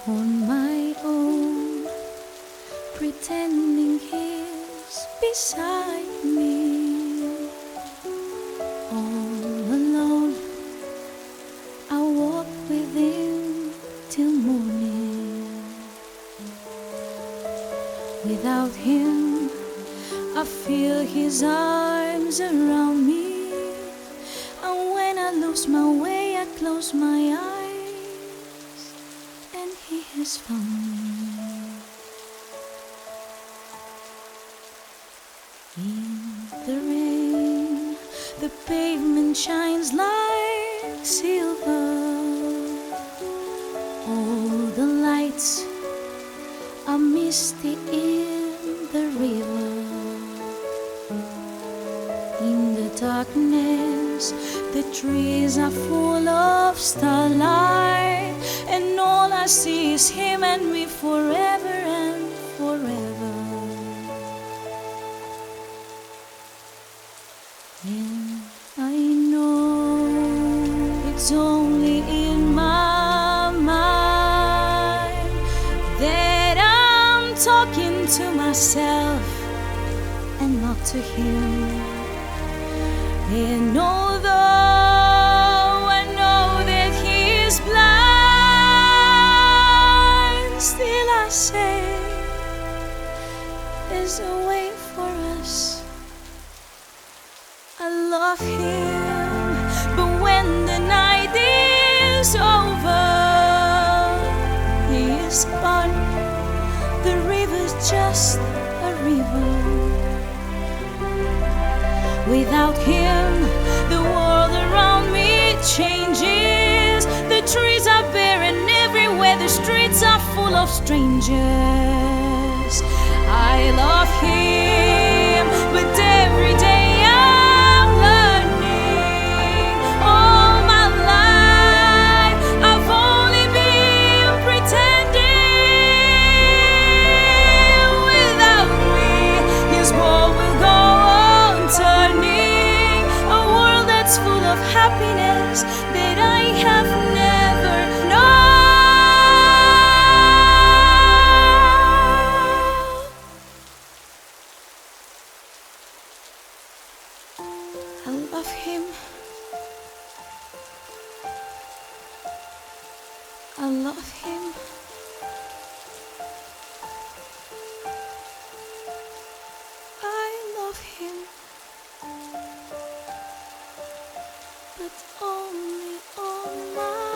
on my own, pretending he's beside me. All alone, I walk with him till morning. Without him, I feel his arms around me. And when I lose my way, I close my eyes, and he has found me. In the rain, the pavement shines like silver. All the lights are misty in the river. In the darkness, the trees are full of starlight, and all I see is him and me forever and forever. And I know it's only in my mind that I'm talking to myself and not to him. And although I know that he is blind, still I say there's a way for us. I love him, but when the night is over, he is gone. The river's just a river. Without him, the world around me changes. The trees are barren everywhere, the streets are full of strangers. I love him, but every day I'm learning. All my life I've only been pretending. Without me, his world will go turning, a world that's full of happiness that I have never known. I love him. I love him. I love him. But only on my